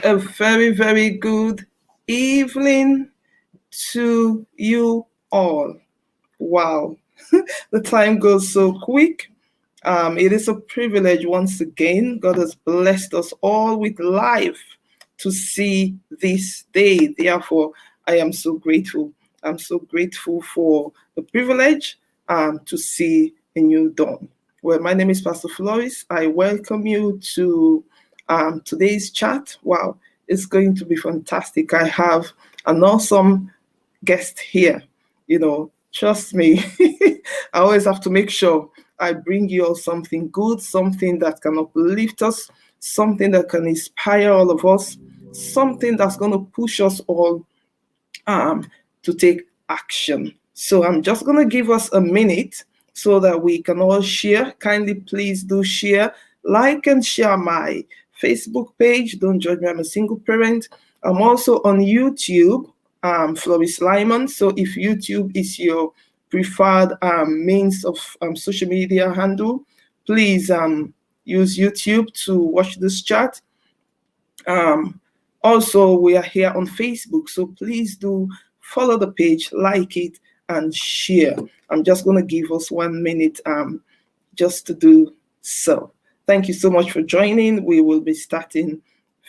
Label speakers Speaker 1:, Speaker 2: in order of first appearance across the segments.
Speaker 1: A very, very good evening to you all. Wow, the time goes so quick. It is a privilege once again. God has blessed us all with life to see this day. Therefore, I am so grateful. I'm so grateful for the privilege to see a new dawn. Well, my name is Pastor Floris. I welcome you to today's chat. Wow, it's going to be fantastic. I have an awesome guest here. Trust me, I always have to make sure I bring you all something good, something that can uplift us, something that can inspire all of us, something that's going to push us all to take action. So I'm just going to give us a minute so that we can all share. Kindly, please do share, like and share my Facebook page. Don't judge me, I'm a single parent. I'm also on YouTube, Floris Lymon. So if YouTube is your preferred means of social media handle, please use YouTube to watch this chat. Also, we are here on Facebook, so please do follow the page, like it, and share. I'm just going to give us 1 minute just to do so. Thank you so much for joining. We will be starting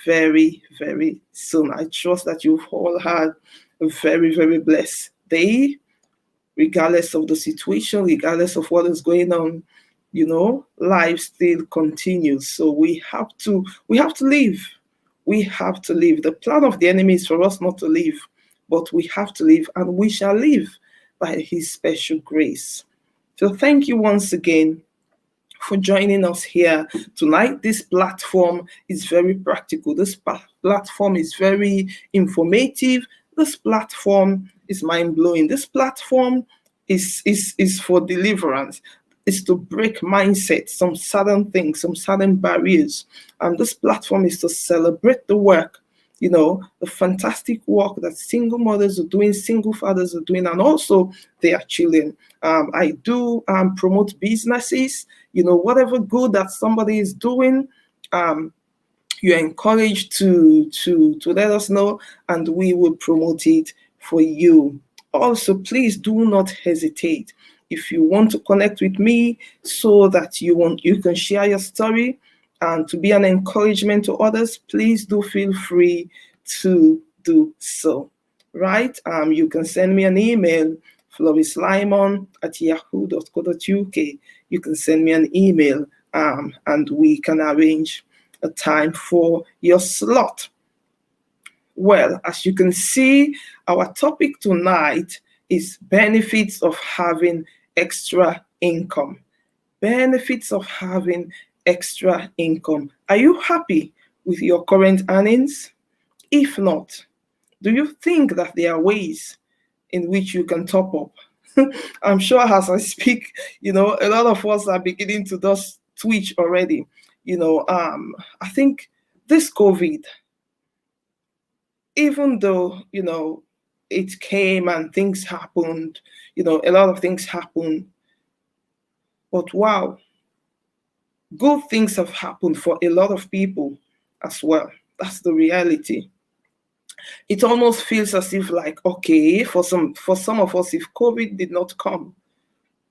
Speaker 1: very, very soon. I trust that you've all had a very, very blessed day, regardless of the situation, regardless of what is going on. Life still continues. So we have to live. We have to live. The plan of the enemy is for us not to live, but we have to live, and we shall live by his special grace. So thank you once again for joining us here tonight. This platform is very practical. This platform is very informative. This platform is mind-blowing. This platform is for deliverance. Is to break mindsets, some certain things, some certain barriers. And this platform is to celebrate the work, the fantastic work that single mothers are doing, single fathers are doing, and also their children. I do promote businesses, whatever good that somebody is doing, you're encouraged to let us know, and we will promote it for you. Also, please do not hesitate. If you want to connect with me so that you can share your story and to be an encouragement to others, please do feel free to do so. Right? You can send me an email, florislymon@yahoo.co.uk. You can send me an email and we can arrange a time for your slot. Well, as you can see, our topic tonight is benefits of having extra income. Benefits of having extra income. Are you happy with your current earnings? If not, do you think that there are ways in which you can top up? I'm sure as I speak, a lot of us are beginning to just twitch already. I think this COVID, even though, it came and things happened, a lot of things happened. But wow, good things have happened for a lot of people as well. That's the reality. It almost feels as if like, okay, for some of us, if COVID did not come,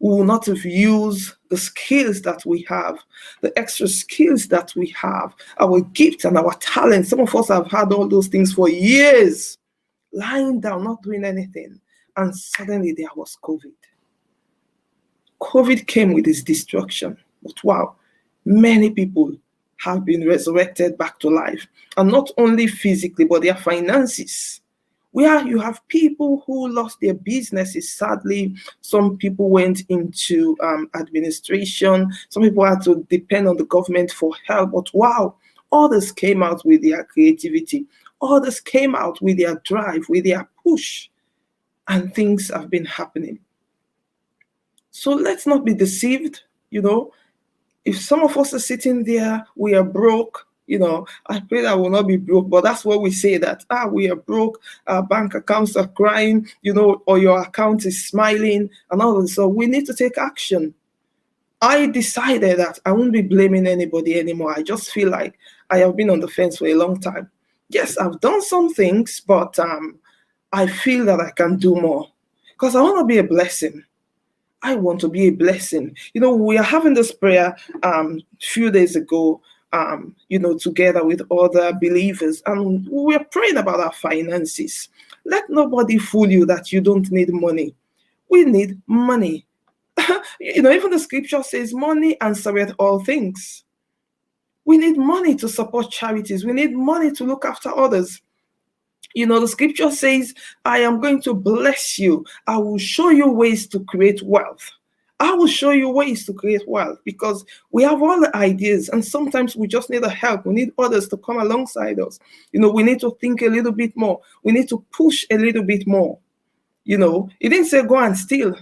Speaker 1: we will not have used the skills that we have, the extra skills that we have, our gifts and our talents. Some of us have had all those things for years, lying down, not doing anything. And suddenly there was COVID. COVID came with its destruction. But wow, many people have been resurrected back to life. And not only physically, but their finances. Where you have people who lost their businesses, sadly, some people went into administration, some people had to depend on the government for help, but wow, others came out with their creativity, others came out with their drive, with their push, and things have been happening. So let's not be deceived, if some of us are sitting there, we are broke, I pray that we'll not be broke, but that's what we say, that, we are broke, our bank accounts are crying, or your account is smiling and all that. So we need to take action. I decided that I won't be blaming anybody anymore. I just feel like I have been on the fence for a long time. Yes, I've done some things, but I feel that I can do more because I want to be a blessing. I want to be a blessing. We are having this prayer few days ago, together with other believers, and we're praying about our finances. Let nobody fool you that you don't need money. We need money. Even the scripture says money answereth all things. We need money to support charities. We need money to look after others. The scripture says, I am going to bless you. I will show you ways to create wealth. I will show you ways to create wealth, because we have all the ideas and sometimes we just need the help. We need others to come alongside us. We need to think a little bit more. We need to push a little bit more. He didn't say go and steal.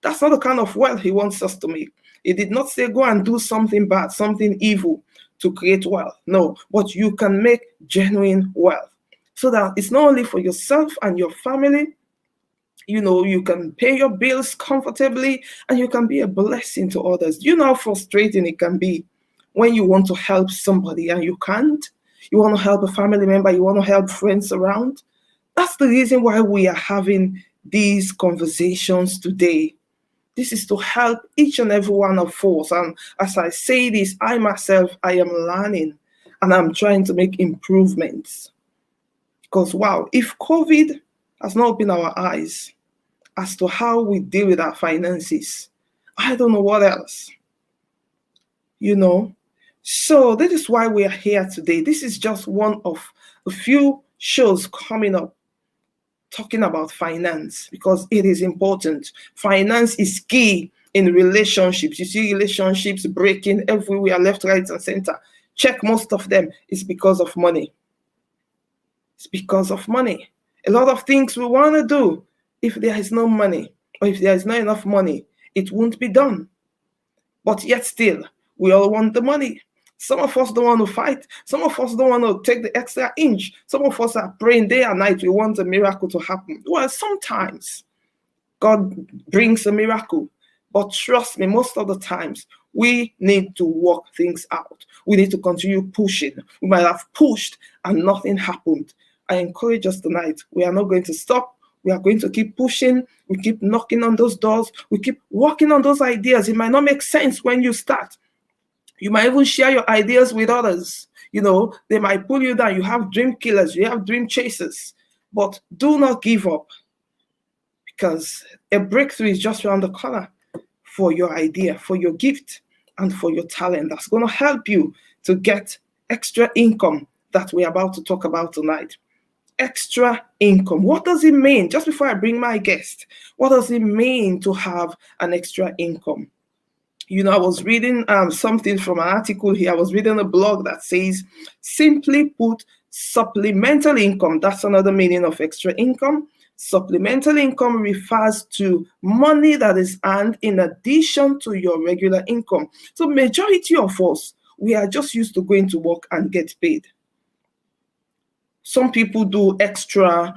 Speaker 1: That's not the kind of wealth he wants us to make. He did not say go and do something bad, something evil to create wealth. No, but you can make genuine wealth, so that it's not only for yourself and your family. You can pay your bills comfortably and you can be a blessing to others. You know how frustrating it can be when you want to help somebody and you can't. You want to help a family member, you want to help friends around. That's the reason why we are having these conversations today. This is to help each and every one of us. And as I say this, I myself, I am learning and I'm trying to make improvements. Because wow, if COVID has not opened our eyes as to how we deal with our finances, I don't know what else. So this is why we are here today. This is just one of a few shows coming up talking about finance, because it is important. Finance is key in relationships. You see relationships breaking everywhere, left, right, and center. Check most of them. It's because of money. It's because of money. A lot of things we want to do, if there is no money, or if there is not enough money, it won't be done. But yet still, we all want the money. Some of us don't want to fight. Some of us don't want to take the extra inch. Some of us are praying day and night. We want a miracle to happen. Well, sometimes God brings a miracle. But trust me, most of the times, we need to work things out. We need to continue pushing. We might have pushed and nothing happened. I encourage us tonight. We are not going to stop. We are going to keep pushing. We keep knocking on those doors. We keep working on those ideas. It might not make sense when you start. You might even share your ideas with others. They might pull you down. You have dream killers. You have dream chasers. But do not give up, because a breakthrough is just around the corner for your idea, for your gift, and for your talent. That's going to help you to get extra income that we're about to talk about tonight. Extra income. What does it mean? Just before I bring my guest, what does it mean to have an extra income? I was reading something from an article here. I was reading a blog that says, simply put, supplemental income. That's another meaning of extra income. Supplemental income refers to money that is earned in addition to your regular income. So majority of us, we are just used to going to work and get paid. Some people do extra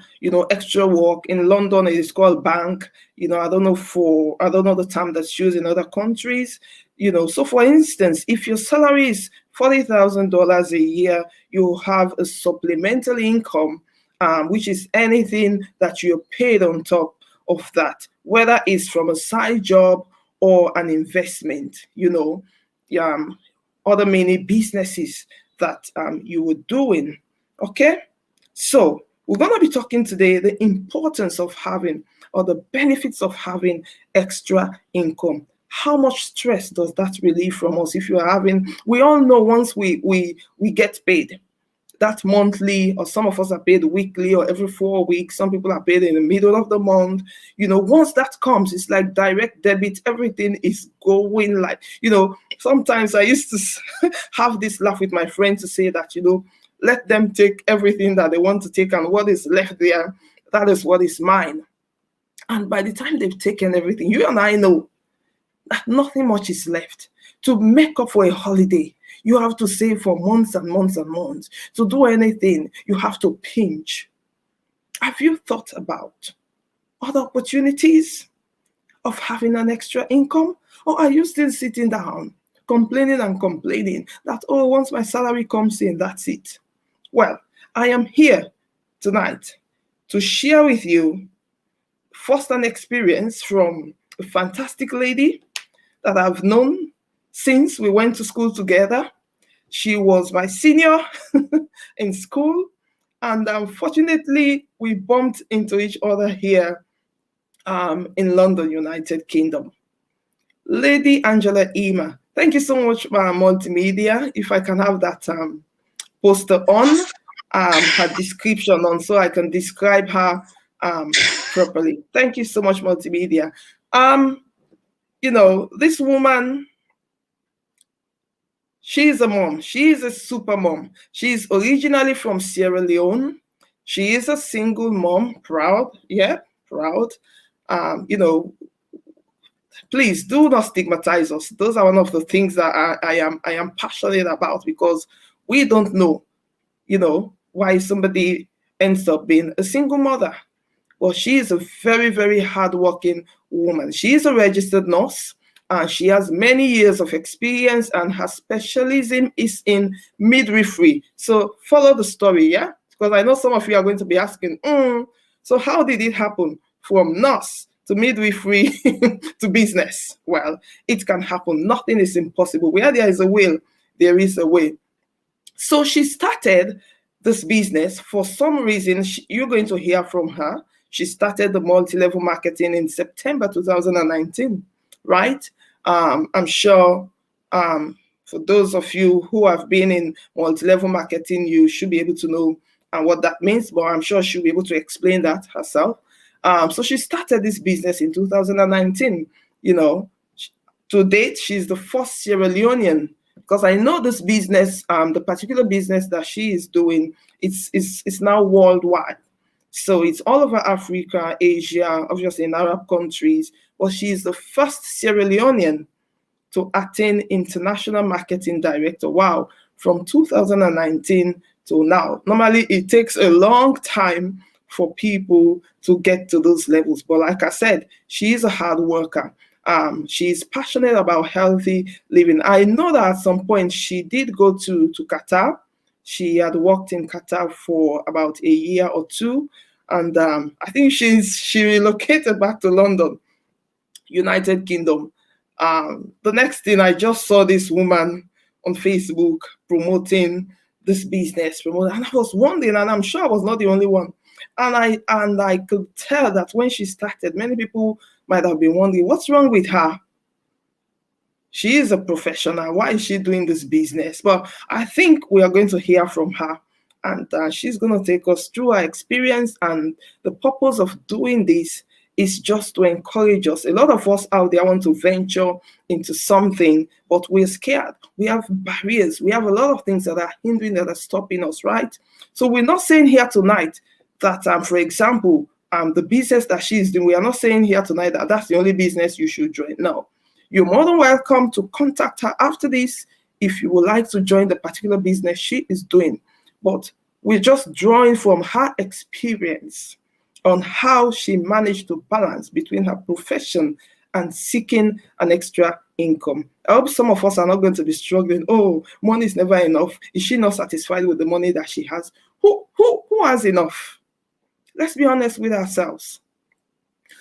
Speaker 1: work. In London, it is called bank. I don't know the term that's used in other countries. So for instance, if your salary is $40,000 a year, you have a supplemental income, which is anything that you're paid on top of that, whether it's from a side job or an investment, other many businesses that you were doing. Okay, so we're going to be talking today the importance of having, or the benefits of having, extra income. How much stress does that relieve from us? If you are having, we all know once we get paid, that monthly, or some of us are paid weekly or every 4 weeks. Some people are paid in the middle of the month. Once that comes, it's like direct debit. Everything is going like, sometimes I used to have this laugh with my friends to say that, let them take everything that they want to take, and what is left there, that is what is mine. And by the time they've taken everything, you and I know that nothing much is left. To make up for a holiday, you have to save for months and months and months. To do anything, you have to pinch. Have you thought about other opportunities of having an extra income? Or are you still sitting down, complaining and complaining that, oh, once my salary comes in, that's it? Well, I am here tonight to share with you first an experience from a fantastic lady that I've known since we went to school together. She was my senior in school, and unfortunately, we bumped into each other here in London, United Kingdom. Lady Angela Imah. Thank you so much, Multimedia. If I can have that poster on, her description on, so I can describe her properly. Thank you so much, Multimedia. This woman, she's a mom. She's a super mom. She's originally from Sierra Leone. She is a single mom, proud. Yeah, proud. Please do not stigmatize us. Those are one of the things that I am passionate about, because we don't know, why somebody ends up being a single mother. Well, she is a very, very hardworking woman. She is a registered nurse, and she has many years of experience, and her specialism is in midwifery. So follow the story, yeah? Because I know some of you are going to be asking, so how did it happen from nurse to midwifery to business? Well, it can happen. Nothing is impossible. Where there is a will, there is a way. So she started this business. For some reason, you're going to hear from her. She started the multi-level marketing in September 2019, right? I'm sure for those of you who have been in multi-level marketing, you should be able to know what that means, but I'm sure she'll be able to explain that herself. So she started this business in 2019. To date, she's the first Sierra Leonean, because I know this business, the particular business that she is doing, it's now worldwide. So it's all over Africa, Asia, obviously in Arab countries. But she is the first Sierra Leonean to attain international marketing director. Wow, from 2019 to now. Normally, it takes a long time for people to get to those levels. But like I said, she is a hard worker. She's passionate about healthy living. I know that at some point she did go to Qatar. She had worked in Qatar for about a year or two. And I think she relocated back to London, United Kingdom. The next thing, I just saw this woman on Facebook promoting this business, and I was wondering, and I'm sure I was not the only one. And I could tell that when she started, many people might have been wondering, what's wrong with her? She is a professional. Why is she doing this business? But I think we are going to hear from her, and she's going to take us through her experience. And the purpose of doing this is just to encourage us. A lot of us out there want to venture into something, but we're scared. We have barriers. We have a lot of things that are hindering, that are stopping us, right? So we're not saying here tonight that, for example, the business that she's doing, we are not saying here tonight that that's the only business you should join. No. You're more than welcome to contact her after this if you would like to join the particular business she is doing. But we're just drawing from her experience on how she managed to balance between her profession and seeking an extra income. I hope some of us are not going to be struggling. Oh, money is never enough. Is she not satisfied with the money that she has? Who has enough? Let's be honest with ourselves.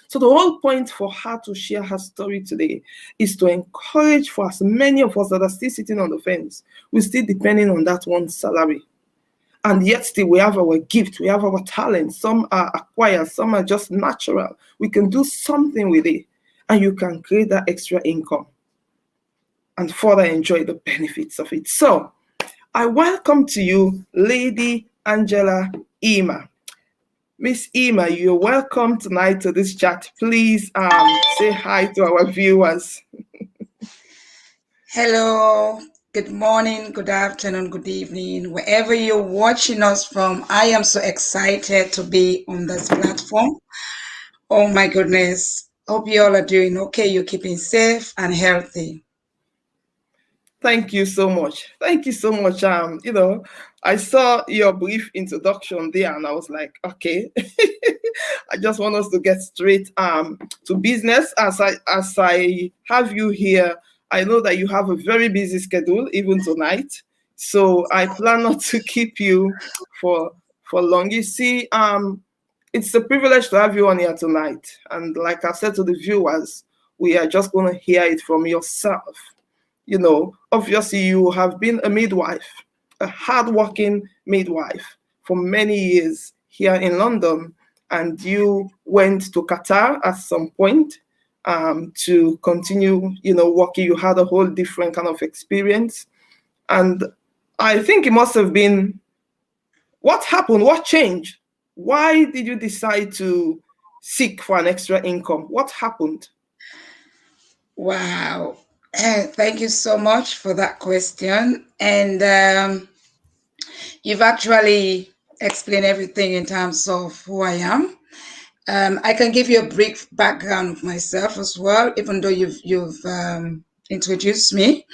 Speaker 1: So the whole point for her to share her story today is to encourage for as many of us that are still sitting on the fence, we're still depending on that one salary. And yet still we have our gift, we have our talent. Some are acquired, some are just natural. We can do something with it, and you can create that extra income and further enjoy the benefits of it. So I welcome to you Lady Angela Imah. Miss Imah, you're welcome tonight to this chat. Please say hi to our viewers.
Speaker 2: Hello, good morning, good afternoon, good evening, wherever you're watching us from. I am so excited to be on this platform. Oh my goodness. Hope you all are doing okay. You're keeping safe and healthy.
Speaker 1: Thank you so much. Thank you so much. I saw your brief introduction there and I was like, okay, I just want us to get straight to business. As I have you here, I know that you have a very busy schedule even tonight. So I plan not to keep you for long. You see, it's a privilege to have you on here tonight. And like I said to the viewers, we are just going to hear it from yourself. Obviously you have been a midwife, a hardworking midwife for many years here in London, and you went to Qatar at some point to continue, working. You had a whole different kind of experience, and I think it must have been what happened, what changed? Why did you decide to seek for an extra income? What happened?
Speaker 2: Wow. Thank you so much for that question. And you've actually explained everything in terms of who I am. I can give you a brief background of myself as well, even though you've introduced me.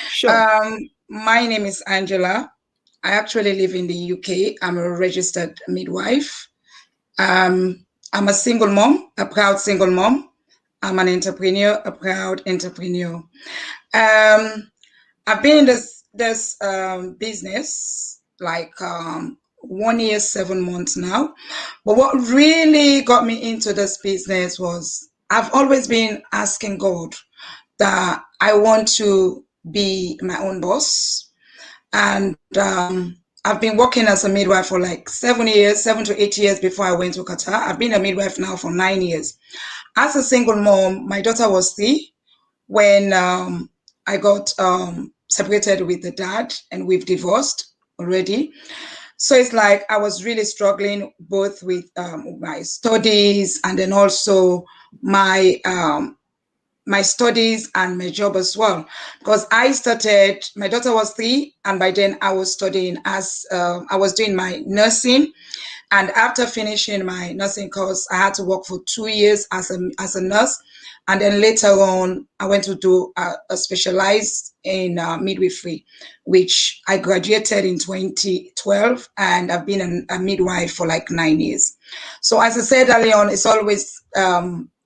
Speaker 1: Sure.
Speaker 2: My name is Angela. I actually live in the UK. I'm a registered midwife. I'm a single mom, a proud single mom. I'm an entrepreneur, a proud entrepreneur. I've been in this business like 1 year, 7 months now. But what really got me into this business was I've always been asking God that I want to be my own boss. And I've been working as a midwife for like 7 years, 7 to 8 years before I went to Qatar. I've been a midwife now for 9 years. As a single mom, my daughter was 3 when I got separated with the dad, and we've divorced already. So it's like I was really struggling both with my studies and then also my my studies and my job as well, because my daughter was 3, and by then I was studying as I was doing my nursing. And after finishing my nursing course, I had to work for 2 years as a nurse. And then later on, I went to do a specialized in midwifery, which I graduated in 2012, and I've been a midwife for like 9 years. So as I said earlier on, it's always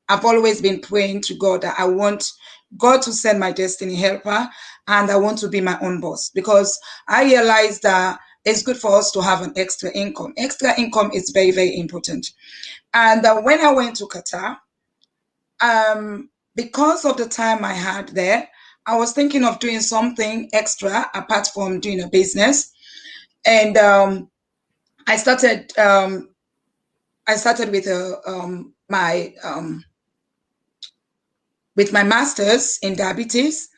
Speaker 2: I've always been praying to God that I want God to send my destiny helper, and I want to be my own boss, because I realized that it's good for us to have an extra income. Extra income is very, very important. And when I went to Qatar, because of the time I had there, I was thinking of doing something extra apart from doing a business. And I started with my master's in diabetes.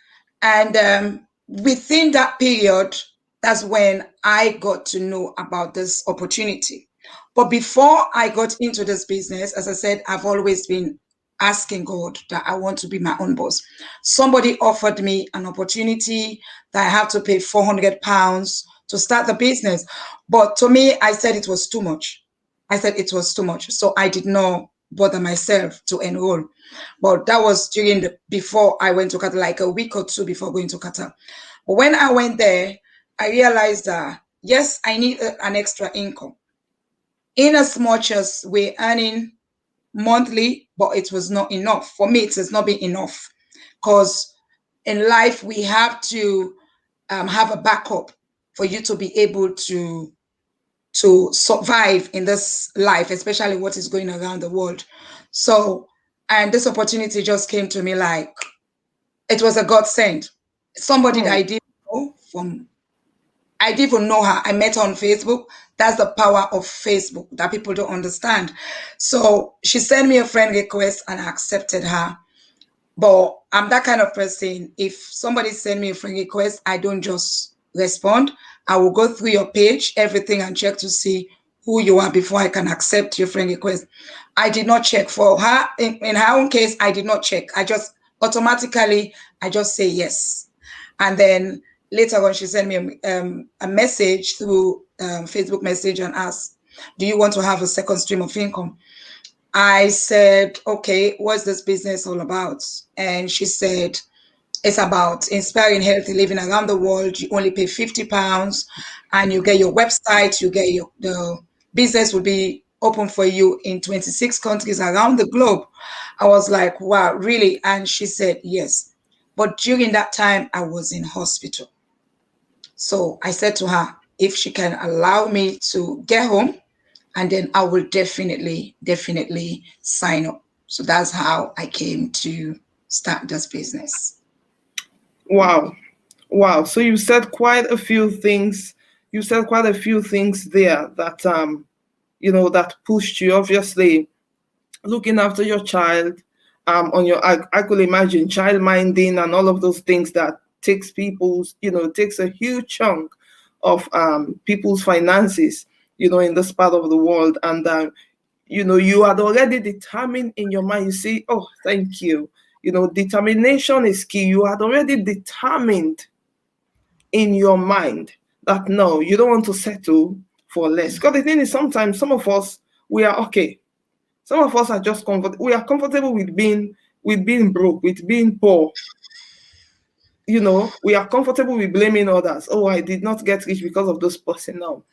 Speaker 2: And within that period, that's when I got to know about this opportunity. But before I got into this business, as I said, I've always been asking God that I want to be my own boss. Somebody offered me an opportunity that I have to pay £400 to start the business. But to me, I said it was too much. So I did not bother myself to enroll. But that was before I went to Qatar, like a week or two before going to Qatar. But when I went there, I realized that, yes, I need an extra income. In as much as we're earning monthly, but it was not enough. For me, it has not been enough, because in life, we have to have a backup for you to be able to survive in this life, especially what is going around the world. So And this opportunity just came to me like it was a godsend. Somebody that
Speaker 1: Mm.
Speaker 2: I didn't even know her. I met her on Facebook. That's the power of Facebook that people don't understand. So she sent me a friend request and I accepted her. But I'm that kind of person. If somebody send me a friend request, I don't just respond. I will go through your page, everything, and check to see who you are before I can accept your friend request. I did not check for her. In her own case, I did not check. I just automatically, I just say yes. And then later on, she sent me a message through Facebook message and asked, do you want to have a second stream of income? I said, okay, what's this business all about? And she said, it's about inspiring healthy living around the world. You only pay £50 and you get your website, the business will be open for you in 26 countries around the globe. I was like, wow, really? And she said, yes. But during that time, I was in hospital. So I said to her, if she can allow me to get home, and then I will definitely sign up. So that's how I came to start this business.
Speaker 1: Wow. Wow. So you said quite a few things. You said quite a few things there that that pushed you. Obviously, looking after your child, on your I could imagine child minding and all of those things that takes takes a huge chunk of people's finances, in this part of the world. And you had already determined in your mind. You see, oh, thank you. Determination is key. You had already determined in your mind that no, you don't want to settle for less. Because the thing is, sometimes some of us, we are okay. Some of us are just we are comfortable with being broke, with being poor. We are comfortable with blaming others. Oh, I did not get rich because of this person. Now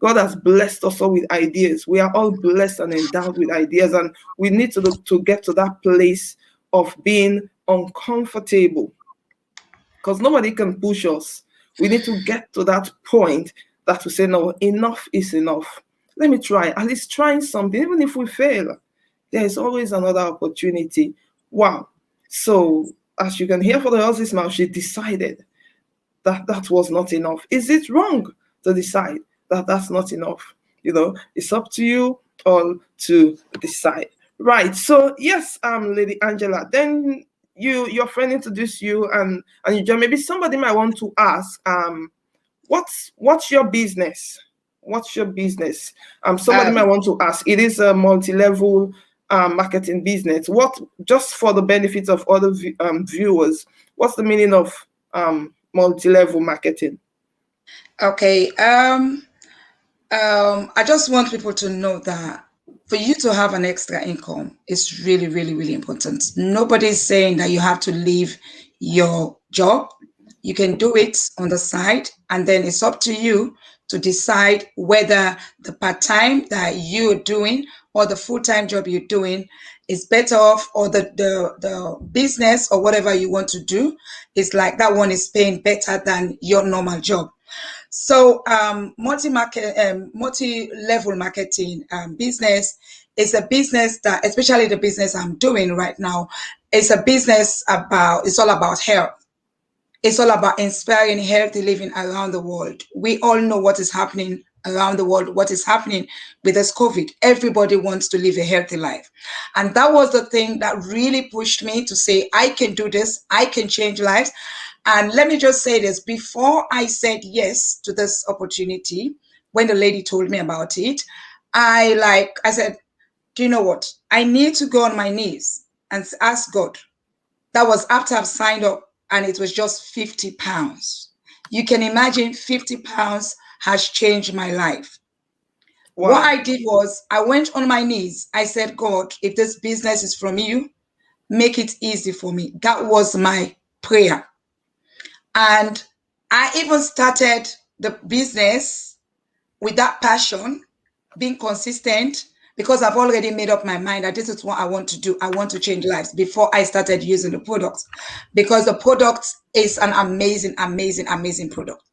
Speaker 1: God has blessed us all with ideas. We are all blessed and endowed with ideas, and we need to get to that place of being uncomfortable, because nobody can push us. We need to get to that point that we say, no, enough is enough. Let me try, at least trying something. Even if we fail, there is always another opportunity. Wow. So, as you can hear for the horse's mouth, she decided that that was not enough. Is it wrong to decide that that's not enough? It's up to you all to decide. Right. So yes, Lady Angela. Then your friend introduced you, and you joined. Maybe somebody might want to ask, what's your business? What's your business? Somebody might
Speaker 2: Um,
Speaker 1: want to ask. It is a multi-level marketing business. What, just for the benefit of other viewers, what's the meaning of multi-level marketing?
Speaker 2: okay. I just want people to know that for you to have an extra income is really important. Nobody's saying that you have to leave your job. You can do it on the side, and then it's up to you to decide whether the part-time that you're doing or the full-time job you're doing is better off, or the business or whatever you want to do is like that one is paying better than your normal job. So multi-level marketing business is a business that, especially the business I'm doing right now, is a business it's all about health. It's all about inspiring healthy living around the world. We all know what is happening around the world, what is happening with this COVID. Everybody wants to live a healthy life. And that was the thing that really pushed me to say, I can do this, I can change lives. And let me just say this, before I said yes to this opportunity, when the lady told me about it, I said, do you know what? I need to go on my knees and ask God. That was after I've signed up, and it was just £50. You can imagine £50 has changed my life. What
Speaker 1: Wow.
Speaker 2: I did was I went on my knees. I said, God, if this business is from you, make it easy for me. That was my prayer. And I even started the business with that passion, being consistent, because I've already made up my mind that this is what I want to do. I want to change lives before I started using the products, because the product is an amazing product.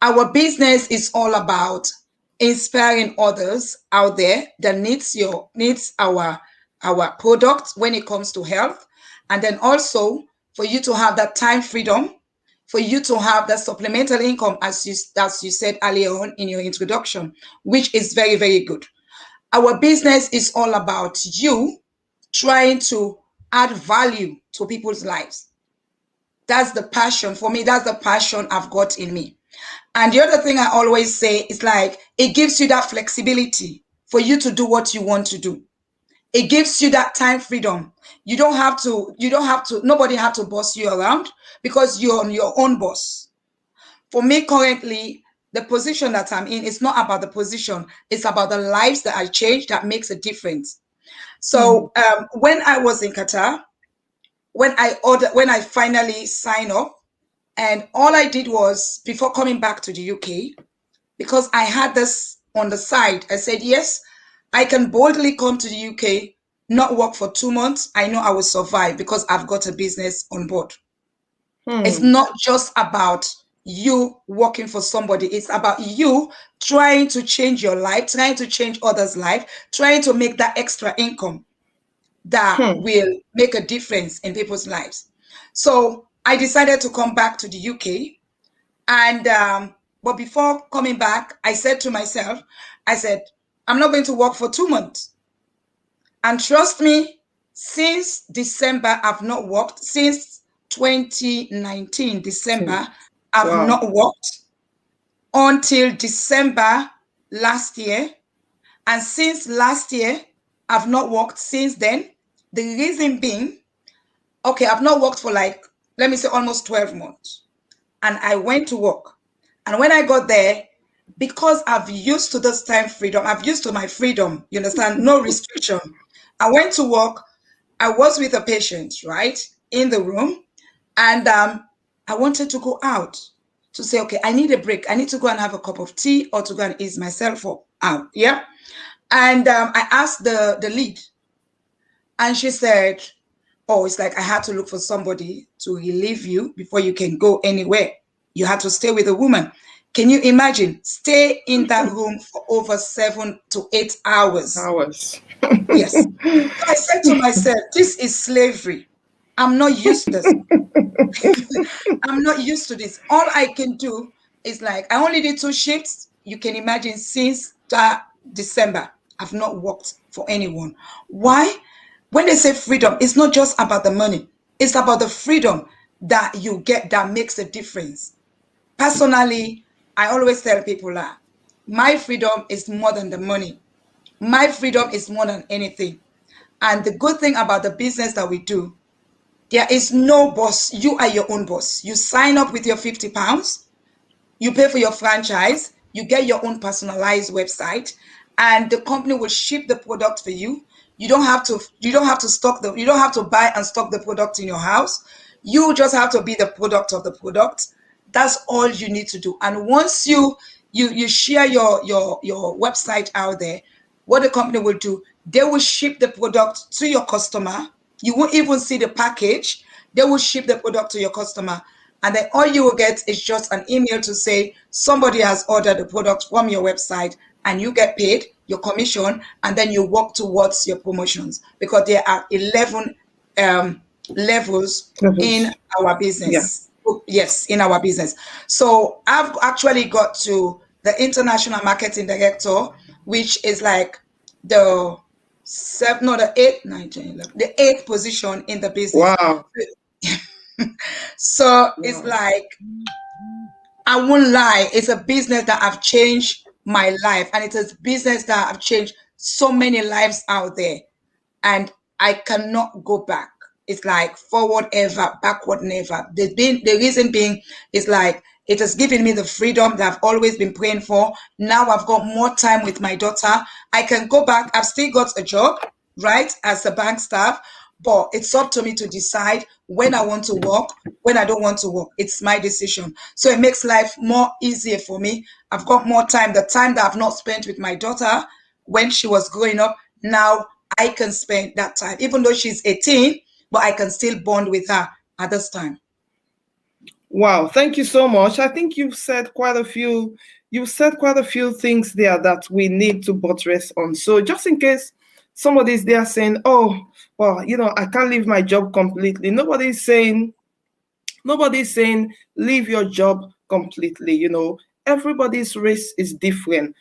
Speaker 2: Our business is all about inspiring others out there that needs our our product when it comes to health, and then also for you to have that time freedom, for you to have that supplemental income, as you said earlier on in your introduction, which is very, very good. Our business is all about you trying to add value to people's lives. That's the passion for me. That's the passion I've got in me. And the other thing I always say is like, it gives you that flexibility for you to do what you want to do. It gives you that time freedom. You don't have to, nobody have to boss you around because you're on your own boss. For me currently, the position that I'm in, it's not about the position. It's about the lives that I change that makes a difference. So when I was in Qatar, when I finally signed up, and all I did was, before coming back to the UK, because I had this on the side, I said, yes, I can boldly come to the UK, not work for 2 months. I know I will survive because I've got a business on board. It's not just about you working for somebody. It's about you trying to change your life, trying to change others' life, trying to make that extra income that will make a difference in people's lives. So I decided to come back to the UK. And but before coming back, I said to myself, I said, I'm not going to work for 2 months. And trust me, since December, I've not worked. Since 2019, December, I've not worked until December last year. And since last year, I've not worked since then. The reason being, okay, I've not worked for like, let me say almost 12 months. And I went to work. And when I got there, because I've used to this time freedom, I've used to my freedom, you understand, no restriction. I went to work. I was with a patient, right, in the room. And I wanted to go out to say, okay, I need a break. I need to go and have a cup of tea or to go and ease myself out. Yeah. And I asked the lead, and she said, oh, it's like I had to look for somebody to relieve you before you can go anywhere. You had to stay with a woman. Can you imagine? Stay in that room for over 7 to 8 hours. Yes. So I said to myself, this is slavery. I'm not used to this. I'm not used to this. All I can do is like, I only did 2 shifts. You can imagine since that December, I've not worked for anyone. Why? When they say freedom, it's not just about the money. It's about the freedom that you get that makes a difference. Personally, I always tell people that my freedom is more than the money. My freedom is more than anything. And the good thing about the business that we do, there is no boss. You are your own boss. You sign up with your £50. You pay for your franchise. You get your own personalized website, and the company will ship the product for you. You don't have to buy and stock the product in your house. You just have to be the product of the product. That's all you need to do. And once you share your website out there, what the company will do, they will ship the product to your customer. You won't even see the package. They will ship the product to your customer. And then all you will get is just an email to say somebody has ordered the product from your website, and you get paid your commission, and then you work towards your promotions, because there are 11 levels in our business. Yes, in our business. So I've actually got to the international marketing director, which is like the 8th position in the business.
Speaker 1: Wow.
Speaker 2: So it's like, I won't lie, it's a business that have changed my life, and it's a business that have changed so many lives out there, and I cannot go back. It's like forward ever, backward never. The reason being is like, it has given me the freedom that I've always been praying for. Now I've got more time with my daughter. I can go back. I've still got a job, right, as a bank staff, but it's up to me to decide when I want to work, when I don't want to work. It's my decision. So it makes life more easier for me. I've got more time. The time that I've not spent with my daughter when she was growing up, now I can spend that time, even though she's 18, but I can still bond with her at this time.
Speaker 1: Wow, thank you so much. I think you've said quite a few things there that we need to buttress on. So just in case Somebody's there saying, oh, well, I can't leave my job completely. Nobody's saying leave your job completely. Everybody's race is different.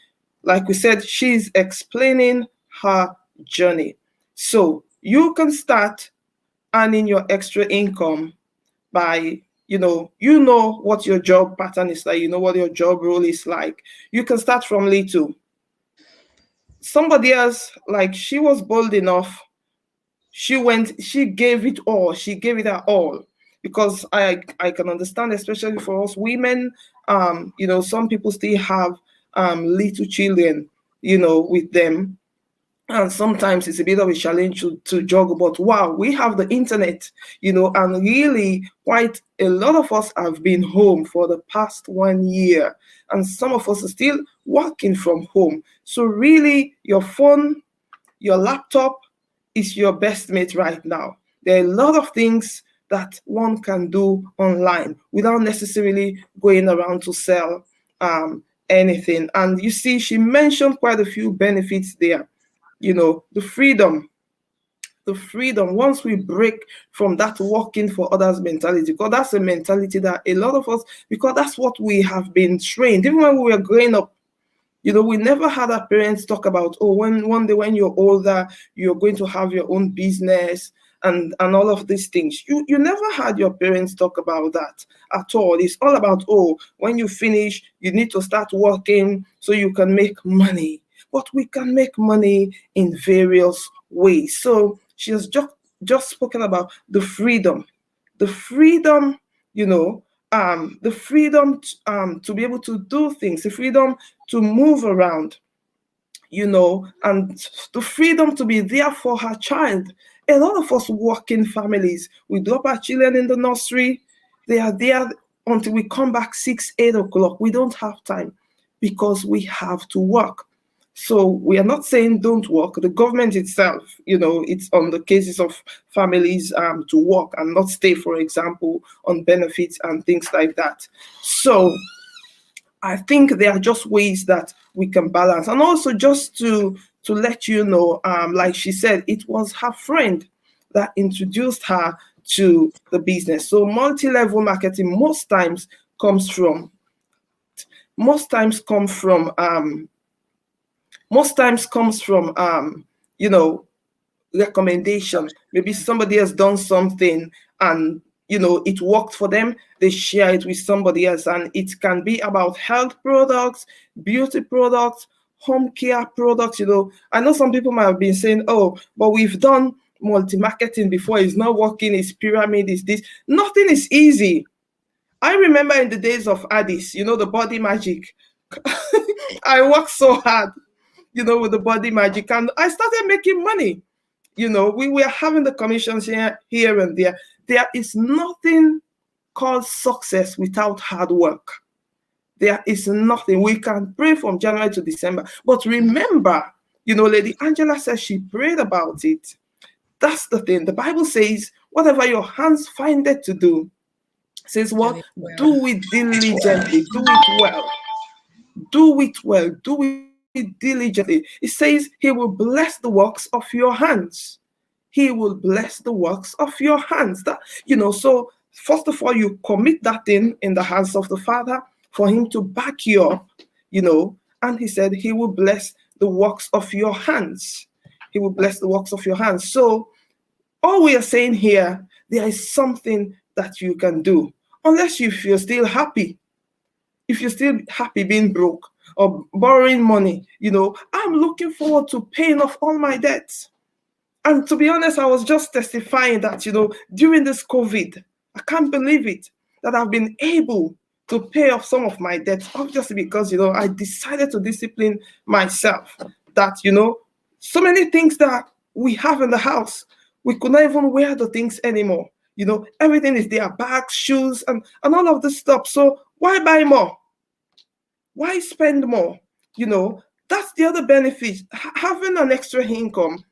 Speaker 1: Like we said, she's explaining her journey. So you can start earning your extra income by, what your job pattern is like, what your job role is like. You can start from little. Somebody else, like, she was bold enough, she gave it all, she gave it her all. Because I can understand, especially for us women, some people still have little children, with them, and sometimes it's a bit of a challenge to juggle. But wow, we have the internet, and really quite a lot of us have been home for the past 1 year, and some of us are still working from home. So really, your phone, your laptop is your best mate right now. There are a lot of things that one can do online without necessarily going around to sell anything. And you see, she mentioned quite a few benefits there. The freedom once we break from that working for others mentality, because that's a mentality that a lot of us, because that's what we have been trained even when we were growing up. We never had our parents talk about, oh, when one day when you're older, you're going to have your own business and all of these things. You never had your parents talk about that at all. It's all about, oh, when you finish, you need to start working so you can make money. But we can make money in various ways. So she has just spoken about the freedom, the freedom to be able to do things, the freedom to move around, and the freedom to be there for her child. A lot of us working families, we drop our children in the nursery, they are there until we come back 6, 8 o'clock. We don't have time because we have to work. So we are not saying don't work. The government itself, it's on the cases of families to work and not stay, for example, on benefits and things like that. So I think there are just ways that we can balance. And also just to let you know, like she said, it was her friend that introduced her to the business. So multi-level marketing most times comes from you know recommendation. Maybe somebody has done something and it worked for them, they share it with somebody else. And it can be about health products, beauty products, home care products. I know some people might have been saying, oh, but we've done multi-marketing before, it's not working, it's pyramid, it's this. Nothing is easy. I remember in the days of Addis, the body magic. I worked so hard, with the body magic, and I started making money. We were having the commissions here and there. There is nothing called success without hard work. There is nothing. We can pray from January to December. But remember, Lady Angela says she prayed about it. That's the thing. The Bible says, whatever your hands find it to do, says what? Do it diligently. Do it well. Do it well. Do it diligently. It says he will bless the works of your hands. He will bless the works of your hands. So first of all, you commit that thing in the hands of the Father for him to back you up, and he said he will bless the works of your hands. He will bless the works of your hands. So all we are saying here, there is something that you can do. Unless if you're still happy, being broke or borrowing money, I'm looking forward to paying off all my debts. And to be honest, I was just testifying that, during this COVID, I can't believe it, that I've been able to pay off some of my debts, obviously because, I decided to discipline myself. That, so many things that we have in the house, we could not even wear the things anymore. Everything is there, bags, shoes, and all of this stuff. So why buy more? Why spend more? That's the other benefit. Having an extra income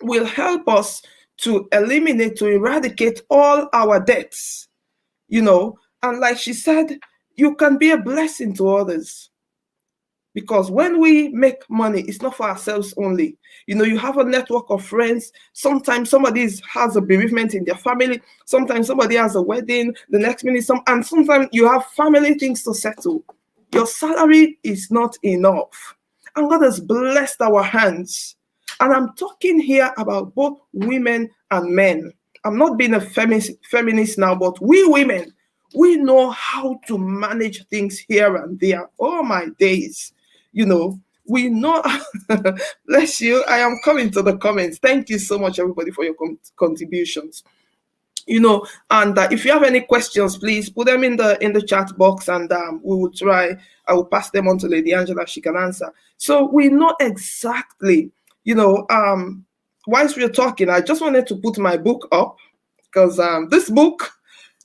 Speaker 1: will help us to eradicate all our debts, and like she said, you can be a blessing to others. Because when we make money, it's not for ourselves only. You have a network of friends. Sometimes somebody has a bereavement in their family. Sometimes somebody has a wedding. The next minute, and sometimes you have family things to settle. Your salary is not enough. And God has blessed our hands. And I'm talking here about both women and men. I'm not being a feminist now, but we women, we know how to manage things here and there. Oh my days. We know. Bless you. I am coming to the comments. Thank you so much, everybody, for your contributions. And if you have any questions, please put them in the chat box, and we will try. I will pass them on to Lady Angela. She can answer. So we know exactly. Whilst we're talking, I just wanted to put my book up, because this book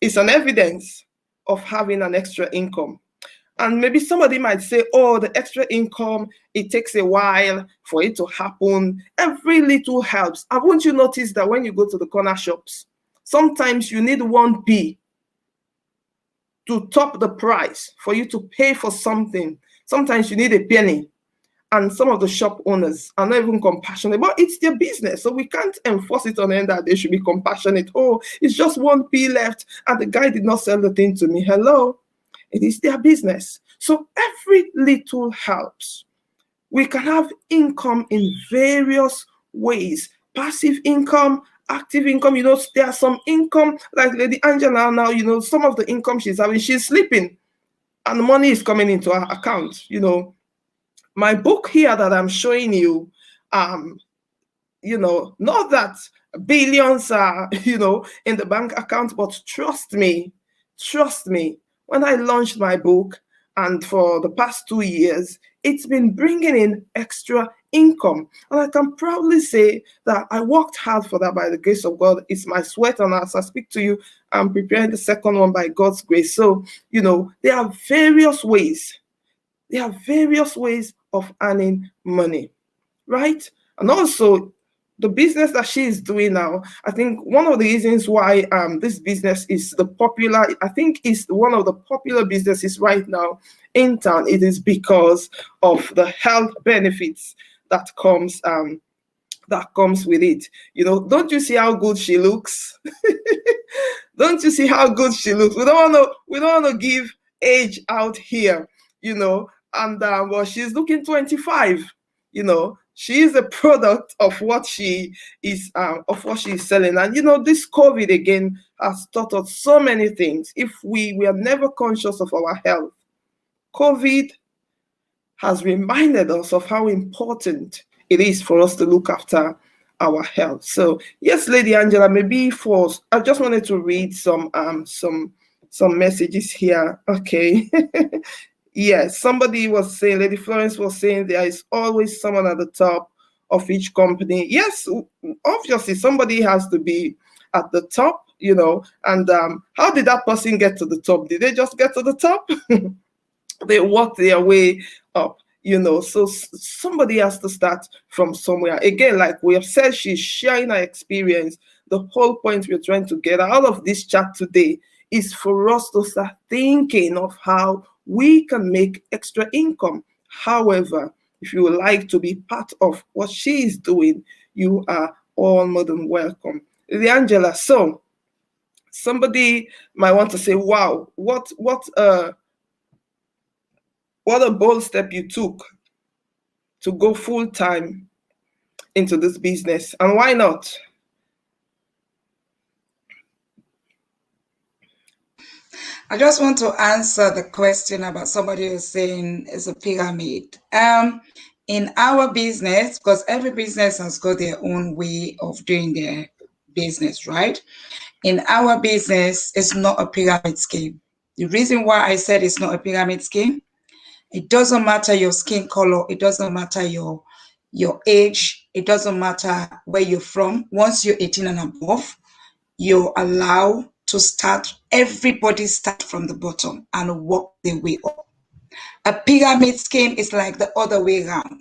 Speaker 1: is an evidence of having an extra income. And maybe somebody might say, oh, the extra income, it takes a while for it to happen. Every little helps. Haven't you noticed that when you go to the corner shops, sometimes you need 1p to top the price for you to pay for something. Sometimes you need a penny. And some of the shop owners are not even compassionate, but it's their business. So we can't enforce it on them that they should be compassionate. Oh, it's just 1p left and the guy did not sell the thing to me. Hello? It is their business. So every little helps. We can have income in various ways. Passive income, active income. There are some income, like Lady Angela now, some of the income she's having, she's sleeping and the money is coming into her account. My book here that I'm showing you, not that billions are, in the bank account, but trust me, when I launched my book, and for the past 2 years, it's been bringing in extra income. And I can proudly say that I worked hard for that by the grace of God. It's my sweat, and as I speak to you, I'm preparing the second one by God's grace. So, there are various ways. There are various ways of earning money, right? And also, the business that she is doing now, I think one of the reasons why this business is one of the popular businesses right now in town. It is because of the health benefits that comes with it. Don't you see how good she looks? Don't you see how good she looks? We don't want to give age out here, and well, she's looking 25. She is a product of what she is selling. And this COVID again has taught us so many things. If we are never conscious of our health, COVID has reminded us of how important it is for us to look after our health. So yes, Lady Angela, maybe I just wanted to read some messages here. Okay. Yes, somebody was saying, Lady Florence was saying, there is always someone at the top of each company. Yes, obviously somebody has to be at the top, and how did that person get to the top? Did they just get to the top? They worked their way up, so somebody has to start from somewhere. Again, like we have said, she's sharing her experience. The whole point we're trying to get out of this chat today is for us to start thinking of how we can make extra income. However, if you would like to be part of what she is doing, you are all more than welcome. Lady Angela, so somebody might want to say, wow, what a bold step you took to go full-time into this business, and why not?
Speaker 2: I just want to answer the question about somebody who's saying it's a pyramid. In our business, because every business has got their own way of doing their business, right? In our business, it's not a pyramid scheme. The reason why I said it's not a pyramid scheme, it doesn't matter your skin color, it doesn't matter your age, it doesn't matter where you're from. Once you're 18 and above, you're allowed to start. Everybody start from the bottom and work their way up. A pyramid scheme is like the other way around,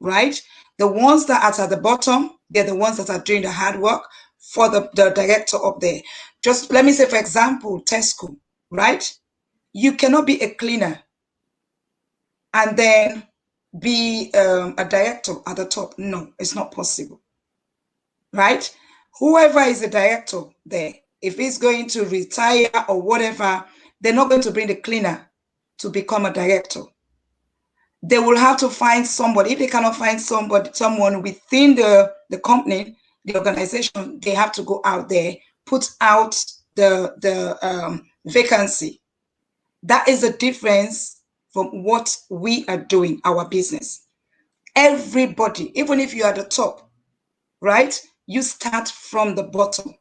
Speaker 2: right? The ones that are at the bottom, they're the ones that are doing the hard work for the director up there. Just let me say, for example, Tesco, right? You cannot be a cleaner and then be a director at the top. No, it's not possible, right? Whoever is a director there, if he's going to retire or whatever, they're not going to bring the cleaner to become a director. They will have to find somebody. If they cannot find someone within the company, the organization, they have to go out there, put out the vacancy. That is the difference from what we are doing, our business. Everybody, even if you are the top, right? You start from the bottom.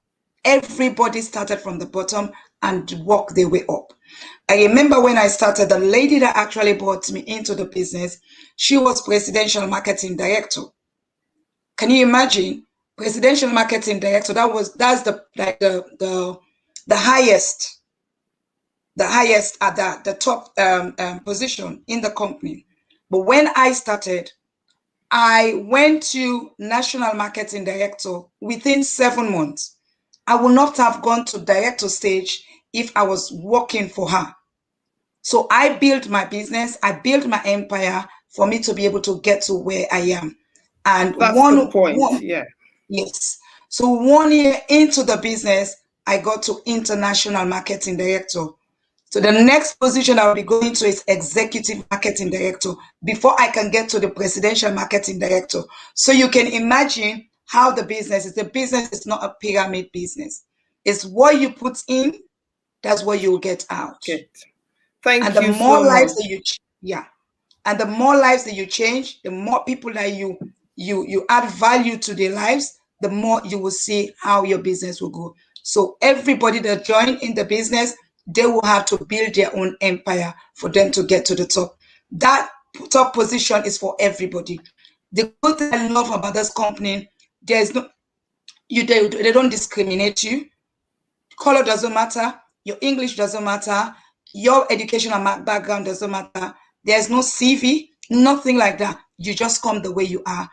Speaker 2: Everybody started from the bottom and work their way up. I remember when I started, the lady that actually brought me into the business, she was presidential marketing director. Can you imagine? Presidential marketing director. That's the highest at the top position in the company. But when I started, I went to national marketing director within 7 months. I would not have gone to director stage if I was working for her. So I built my business, I built my empire for me to be able to get to where I am. And
Speaker 1: That's the point. Yeah.
Speaker 2: Yes. So 1 year into the business, I got to international marketing director. So the next position I'll be going to is executive marketing director before I can get to the presidential marketing director. So you can imagine how the business is. The business is not a pyramid business. It's what you put in, that's what you'll get out.
Speaker 1: Okay. Thank
Speaker 2: and the
Speaker 1: you
Speaker 2: more
Speaker 1: so
Speaker 2: lives
Speaker 1: much.
Speaker 2: that and the more lives that you change, the more people that you add value to their lives, the more you will see how your business will go. So everybody that join in the business, they will have to build their own empire for them to get to the top. That top position is for everybody. The good thing I love about this company, there's no they don't discriminate you. Color doesn't matter. Your English doesn't matter. Your educational background doesn't matter. There's no CV, nothing like that. You just come the way you are,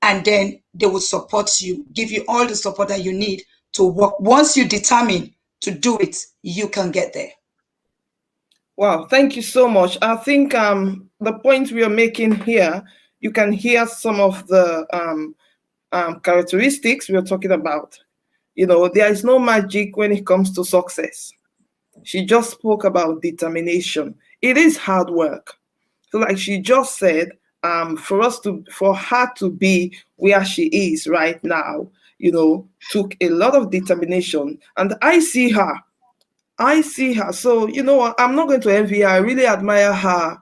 Speaker 2: and then they will support you, give you all the support that you need to work. Once you determine to do it, you can get there.
Speaker 1: Wow, thank you so much. I think the point we are making here, you can hear some of the characteristics we are talking about. You know, there is no magic when it comes to success. She just spoke about determination. It is hard work. So, like she just said, for her to be where she is right now, you know, took a lot of determination. And I see her. So, you know what? I'm not going to envy her. I really admire her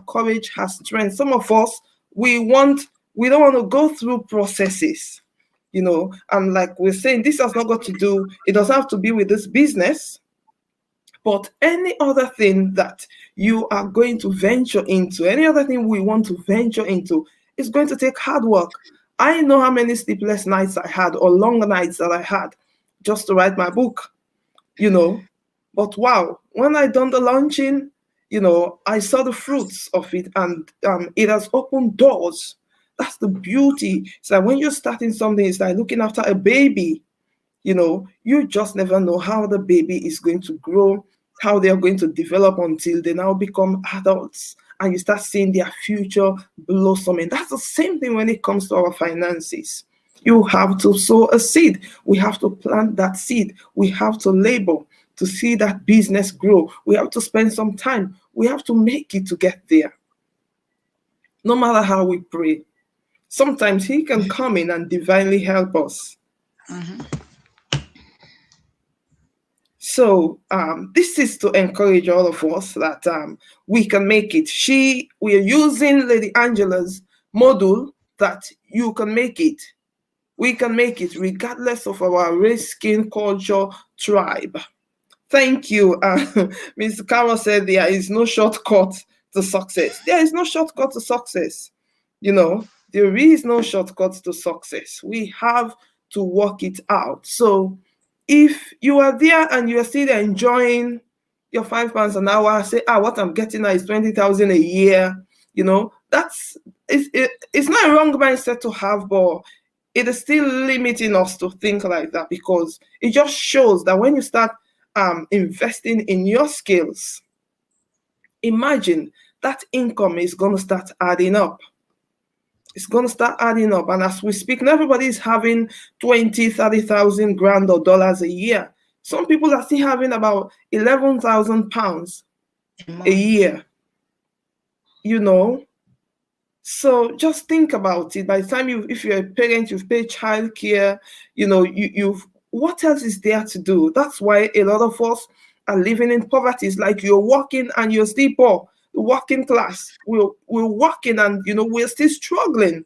Speaker 1: courage, her strength. Some of us, we don't want to go through processes, you know, and like we're saying, this has not got to do, it doesn't have to be with this business, but any other thing that you are going to venture into, any other thing we want to venture into, is going to take hard work. I know how many sleepless nights I had or long nights that I had just to write my book, you know. But wow, when I done the launching, you know, I saw the fruits of it, and it has opened doors. That's the beauty. So when you're starting something, it's like looking after a baby. You know, you just never know how the baby is going to grow, how they are going to develop until they now become adults, and you start seeing their future blossoming. That's the same thing when it comes to our finances. You have to sow a seed. We have to plant that seed. We have to labor to see that business grow. We have to spend some time. We have to make it to get there. No matter how we pray, sometimes He can come in and divinely help us.
Speaker 2: Mm-hmm.
Speaker 1: So this is to encourage all of us that we can make it. We are using Lady Angela's model that you can make it. We can make it regardless of our race, skin, culture, tribe. Thank you. Mr. Carol said there is no shortcut to success. There is no shortcut to success. You know, there is no shortcut to success. We have to work it out. So if you are there and you are still enjoying your £5 an hour, say, what I'm getting now is 20,000 a year, you know, it's not a wrong mindset to have, but it is still limiting us to think like that, because it just shows that when you start investing in your skills, imagine that income is going to start adding up. It's going to start adding up. And as we speak, not everybody is having 20, 30,000 grand or dollars a year. Some people are still having about 11,000 pounds a year, you know. So just think about it. By the time if you're a parent, you've paid childcare, you know, you've, what else is there to do? That's why a lot of us are living in poverty. It's like you're working and you're still poor. The working class, we're working and, you know, we're still struggling.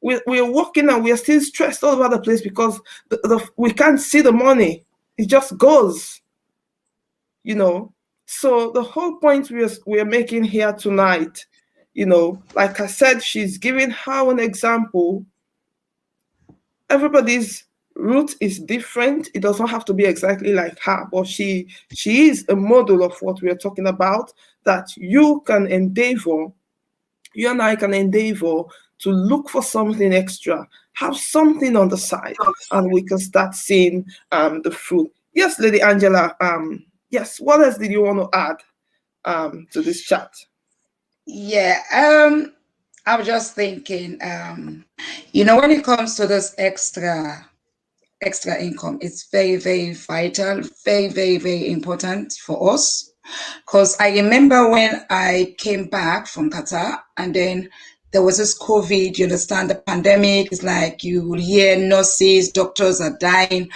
Speaker 1: We're working and we're still stressed all over the place because we can't see the money. It just goes, you know. So the whole point we're making here tonight, you know, like I said, she's giving her an example. Everybody's route is different. It doesn't have to be exactly like her, but she is a model of what we're talking about, that you can endeavor, you and I can endeavor to look for something extra, have something on the side, and we can start seeing the fruit. Yes, Lady Angela, yes, what else did you want to add to this chat?
Speaker 2: Yeah, I was just thinking, you know, when it comes to this extra income, it's very, very vital, very, very, very important for us. Because I remember when I came back from Qatar, and then there was this COVID, you understand, the pandemic. It's like you will hear nurses, doctors are dying.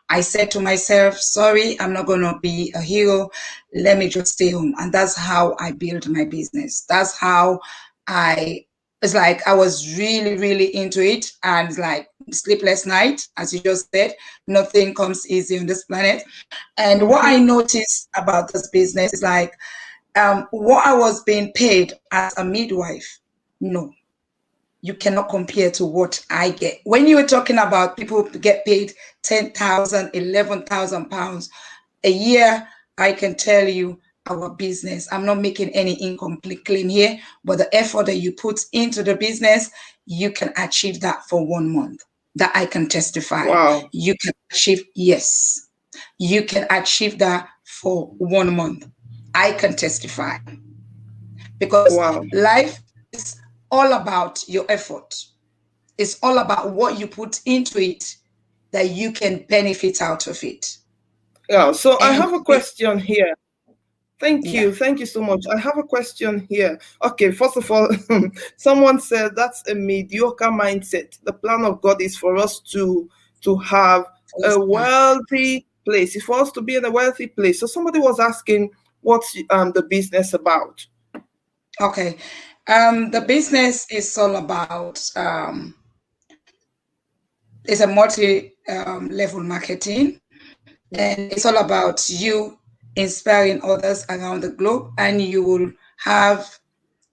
Speaker 2: I said to myself, sorry, I'm not going to be a hero. Let me just stay home. And that's how I built my business. That's how it's like I was really, really into it. And it's like sleepless night, as you just said, nothing comes easy on this planet. And what I noticed about this business is like, what I was being paid as a midwife, no, you cannot compare to what I get. When you were talking about people get paid 10,000, 11,000 pounds a year, I can tell you our business, I'm not making any income claim here, but the effort that you put into the business, you can achieve that for 1 month. That I can testify.
Speaker 1: Wow.
Speaker 2: You can achieve, yes, you can achieve that for 1 month. I can testify. Because life is all about your effort. It's all about what you put into it that you can benefit out of it.
Speaker 1: Yeah, so I have a question here. Thank you. Thank you so much. I have a question here. Okay, first of all, someone said that's a mediocre mindset. The plan of God is for us to have a wealthy place. It's for us to be in a wealthy place. So somebody was asking, what's the business about?
Speaker 2: Okay. The business is all about, it's a multi-level marketing. And it's all about you inspiring others around the globe, and you will have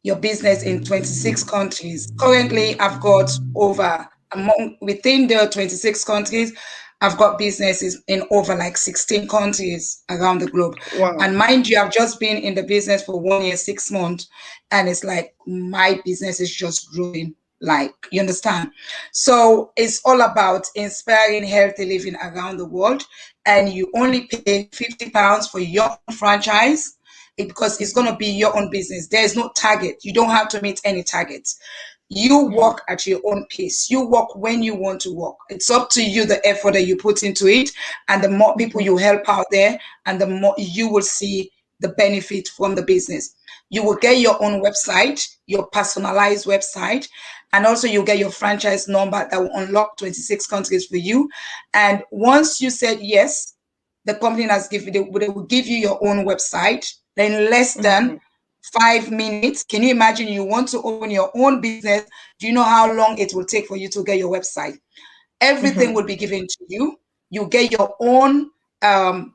Speaker 2: your business in 26 countries. Currently, I've got within the 26 countries, I've got businesses in over like 16 countries around the globe.
Speaker 1: Wow.
Speaker 2: And mind you, I've just been in the business for 1 year, 6 months, and it's like my business is just growing. Like, you understand? So it's all about inspiring healthy living around the world. And you only pay £50 for your franchise because it's going to be your own business. There is no target. You don't have to meet any targets. You work at your own pace. You work when you want to work. It's up to you, the effort that you put into it. And the more people you help out there, and the more you will see the benefit from the business. You will get your own website, your personalized website, and also you'll get your franchise number that will unlock 26 countries for you. And once you said yes, the company they will give you your own website. Then less than 5 minutes. Can you imagine you want to open your own business? Do you know how long it will take for you to get your website? Everything will be given to you. You get your own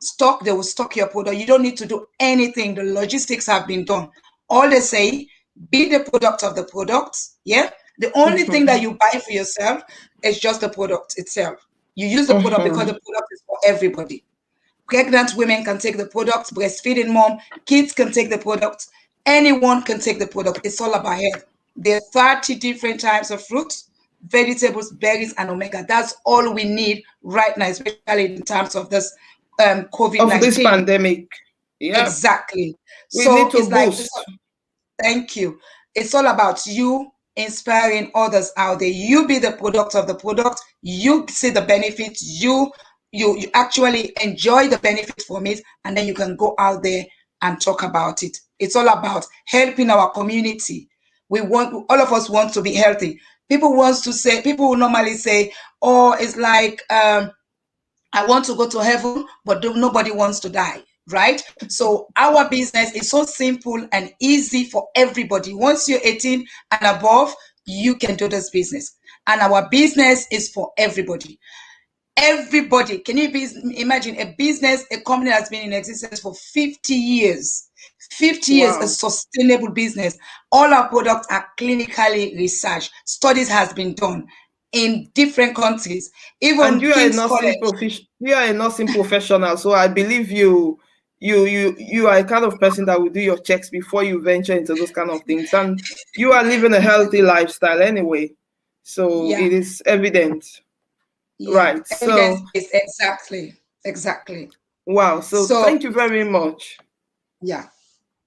Speaker 2: stock. They will stock your product. You don't need to do anything. The logistics have been done. All they say, be the product of the product. Yeah. The only thing that you buy for yourself is just the product itself. You use the product because the product is for everybody. Pregnant women can take the product, breastfeeding mom, kids can take the product, anyone can take the product. It's all about health. There are 30 different types of fruits, vegetables, berries, and omega. That's all we need right now, especially in terms of this COVID-19.
Speaker 1: Of this pandemic. Yeah.
Speaker 2: Exactly.
Speaker 1: We need to
Speaker 2: it's like
Speaker 1: boost.
Speaker 2: Thank you. It's all about you inspiring others out there. You be the product of the product. You see the benefits. You actually enjoy the benefit from it, and then you can go out there and talk about it. It's all about helping our community. We want, all of us want to be healthy. People will normally say, oh, it's like I want to go to heaven, but nobody wants to die, right? So our business is so simple and easy for everybody. Once you're 18 and above, you can do this business. And our business is for everybody. Everybody. Can you imagine a business, a company that's been in existence for 50 years? 50 years, a
Speaker 1: Wow.
Speaker 2: sustainable business. All our products are clinically researched. Studies has been done in different countries.
Speaker 1: And
Speaker 2: Even
Speaker 1: you are a
Speaker 2: King's
Speaker 1: nursing
Speaker 2: College.
Speaker 1: profession. You are a nursing professional, so I believe you are a kind of person that will do your checks before you venture into those kind of things. And you are living a healthy lifestyle anyway, so
Speaker 2: Yeah,
Speaker 1: it is evident,
Speaker 2: yeah.
Speaker 1: right?
Speaker 2: Evidence
Speaker 1: So
Speaker 2: is exactly.
Speaker 1: wow. So
Speaker 2: So
Speaker 1: thank you very much.
Speaker 2: yeah,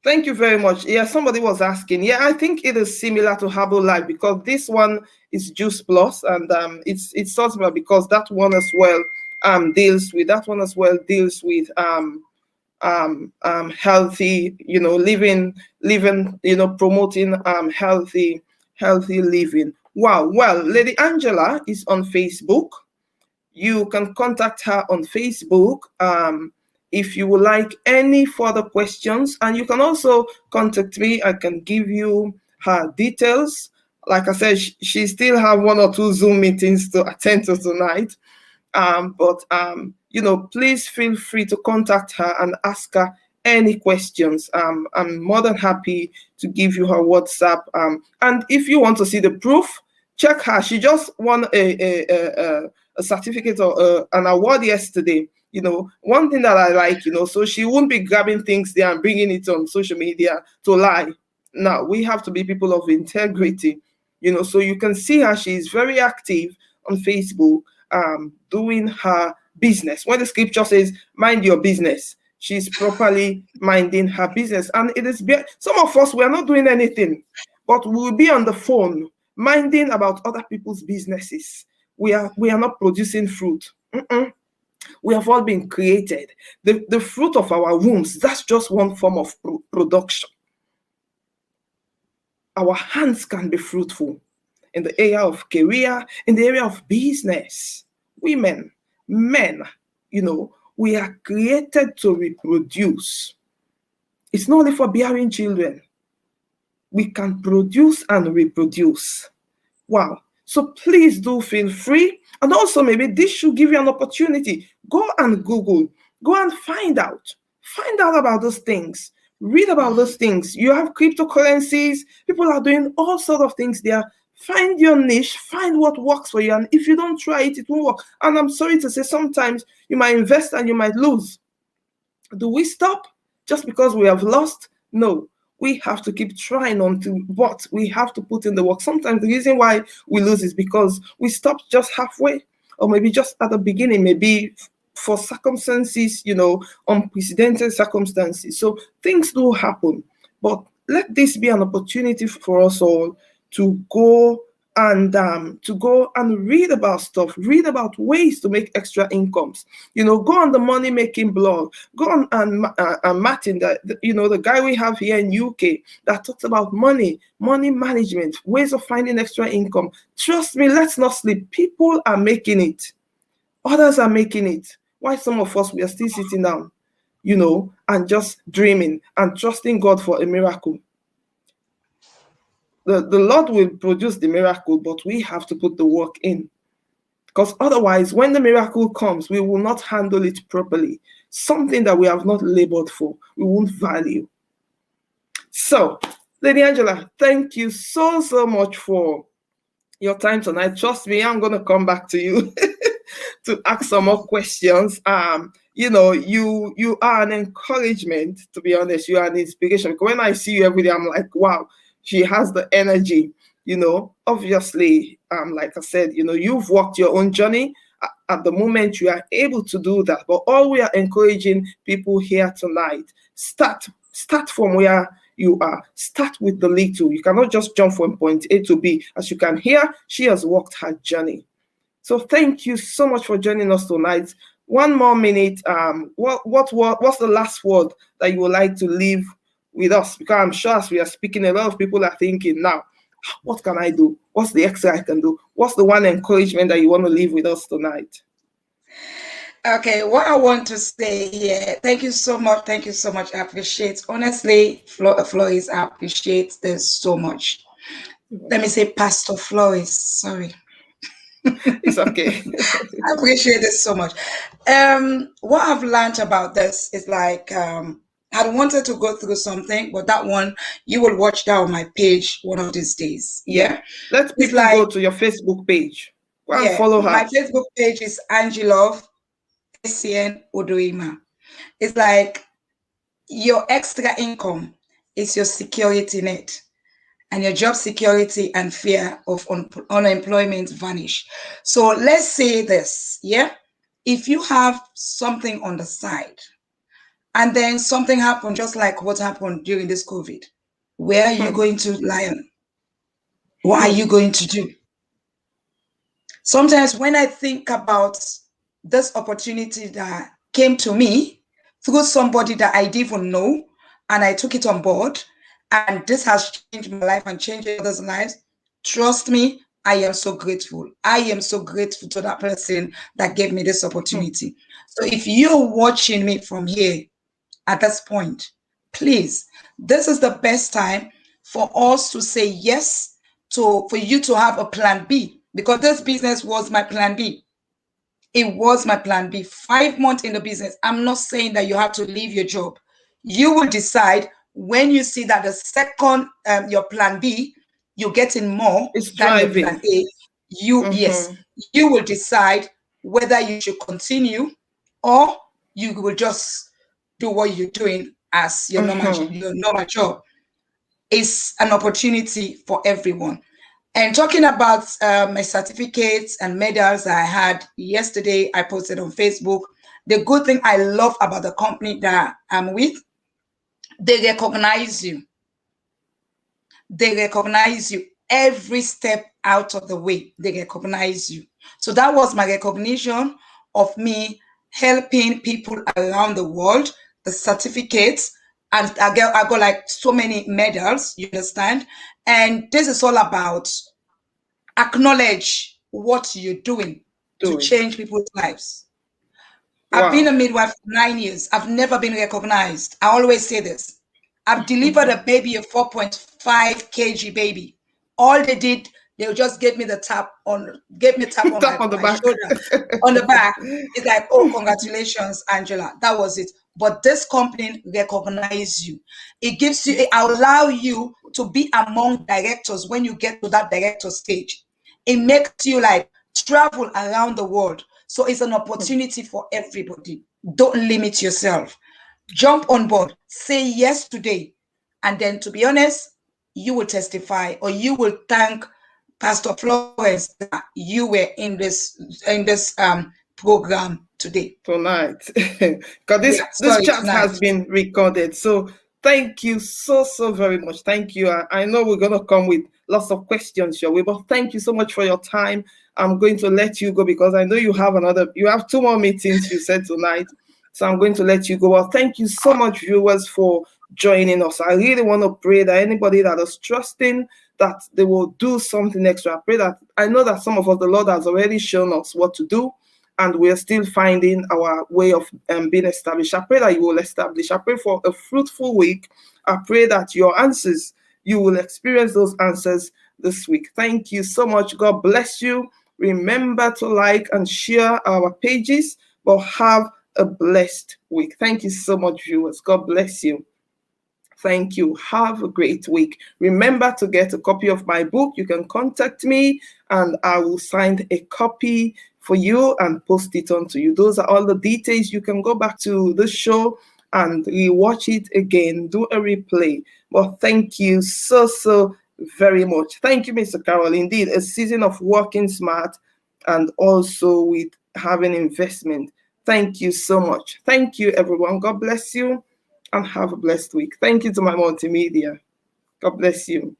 Speaker 1: Thank you very much. Yeah, somebody was asking. Yeah, I think it is similar to Herbalife because this one is Juice Plus, and it's sort of because that one as well deals with healthy, living, promoting healthy living. Wow. Well, Lady Angela is on Facebook. You can contact her on Facebook if you would like any further questions. And you can also contact me. I can give you her details. Like I said, she still have one or two Zoom meetings to attend to tonight. But please feel free to contact her and ask her any questions. I'm more than happy to give you her WhatsApp. And if you want to see the proof, check her. She just won a certificate or an award yesterday. One thing that I like, so she won't be grabbing things there and bringing it on social media to lie. Now, we have to be people of integrity, so you can see her. She's very active on Facebook, doing her business. When the scripture says, mind your business, she's properly minding her business. And some of us, we are not doing anything, but we'll be on the phone minding about other people's businesses. We are not producing fruit. We have all been created. The fruit of our wombs, that's just one form of production. Our hands can be fruitful in the area of career, in the area of business. Women, men, we are created to reproduce. It's not only for bearing children. We can produce and reproduce. Wow. So please do feel free. And also, maybe this should give you an opportunity. Go and Google, go and find out. Find out about those things. Read about those things. You have cryptocurrencies. People are doing all sorts of things there. Find your niche, find what works for you. And if you don't try it, it won't work. And I'm sorry to say, sometimes you might invest and you might lose. Do we stop just because we have lost? No. We have to keep trying until what we have to put in the work. Sometimes the reason why we lose is because we stopped just halfway, or maybe just at the beginning, maybe for circumstances, unprecedented circumstances. So things do happen, but let this be an opportunity for us all to go and read about stuff, read about ways to make extra incomes. Go on the money making blog, go on and Martin, the guy we have here in UK that talks about money management, ways of finding extra income. Trust me, let's not sleep. People are making it. Others are making it. Why some of us, we are still sitting down, and just dreaming and trusting God for a miracle. The Lord will produce the miracle, but we have to put the work in. Because otherwise, when the miracle comes, we will not handle it properly. Something that we have not labored for, we won't value. So, Lady Angela, thank you so much for your time tonight. Trust me, I'm going to come back to you to ask some more questions. You are an encouragement, to be honest. You are an inspiration. Because when I see you every day, I'm like, wow, she has the energy. Obviously, like I said, you've walked your own journey. At the moment, you are able to do that. But all we are encouraging people here tonight, start from where you are, start with the little. You cannot just jump from point A to B. As you can hear, she has walked her journey. So thank you so much for joining us tonight. One more minute. What's the last word that you would like to leave with us? Because I'm sure as we are speaking, a lot of people are thinking now, what can I do? What's the extra I can do? What's the one encouragement that you want to leave with us tonight?
Speaker 2: Okay, what I want to say here, thank you so much. Thank you so much. I appreciate, honestly, Floris, I appreciate this so much. Let me say Pastor Floris, sorry.
Speaker 1: It's okay.
Speaker 2: I appreciate this so much. What I've learned about this is like, I wanted to go through something, but that one, you will watch that on my page one of these days. Yeah.
Speaker 1: Let
Speaker 2: It's
Speaker 1: people
Speaker 2: like,
Speaker 1: go to your Facebook page. Go and
Speaker 2: yeah,
Speaker 1: follow
Speaker 2: my
Speaker 1: her.
Speaker 2: Facebook page is Angelov SCN Odoima. It's like your extra income is your security net, and your job security and fear of unemployment vanish. So let's say this, yeah? If you have something on the side and then something happened, just like what happened during this COVID, where are you going to lie on? What are you going to do? Sometimes when I think about this opportunity that came to me through somebody that I didn't even know, and I took it on board, and this has changed my life and changed others' lives, trust me, I am so grateful. I am so grateful to that person that gave me this opportunity. So if you're watching me from here at this point, please, this is the best time for us to say yes, for you to have a plan B, because this business was my plan B. It was my plan B. 5 months in the business. I'm not saying that you have to leave your job. You will decide when you see that the second, your plan B, you're getting more
Speaker 1: It's
Speaker 2: than your plan
Speaker 1: driving.
Speaker 2: A. Yes, you will decide whether you should continue or you will just do what you're doing as your normal job. It's an opportunity for everyone. And talking about my certificates and medals I had yesterday, I posted on Facebook. The good thing I love about the company that I'm with, they recognize you. They recognize you every step out of the way. They recognize you. So that was my recognition of me helping people around the world, the certificates, and I got like so many medals, you understand? And this is all about acknowledge what you're doing to change people's lives. I've been a midwife for 9 years. I've never been recognized. I always say this. I've delivered a baby, a 4.5 kg baby. All they did, they just gave me the tap on my shoulder, on the back. It's like, oh, congratulations, Angela. That was it. But this company recognizes you. It allows you to be among directors when you get to that director stage. It makes you like travel around the world. So it's an opportunity for everybody. Don't limit yourself. Jump on board. Say yes today. And then, to be honest, you will testify or you will thank Pastor Florence that you were in this program today.
Speaker 1: Tonight. Because this chat has been recorded. So thank you so very much. Thank you. I know we're going to come with lots of questions your way, but thank you so much for your time. I'm going to let you go because I know you have 2 more meetings you said tonight. So I'm going to let you go. Well, thank you so much, viewers, for joining us. I really want to pray that anybody that is trusting that they will do something extra. I know that some of us, the Lord has already shown us what to do, and we are still finding our way of being established. I pray that you will establish. I pray for a fruitful week. I pray that your answers, you will experience those answers this week. Thank you so much. God bless you. Remember to like and share our pages, but have a blessed week. Thank you so much, viewers. God bless you. Thank you. Have a great week. Remember to get a copy of my book. You can contact me and I will sign a copy for you and post it on to you. Those are all the details. You can go back to the show and rewatch it again, do a replay. Well, thank you so very much. Thank you, Mr. Carroll. Indeed, a season of working smart and also with having investment. Thank you so much. Thank you, everyone. God bless you. and have a blessed week. Thank you to my multimedia. God bless you.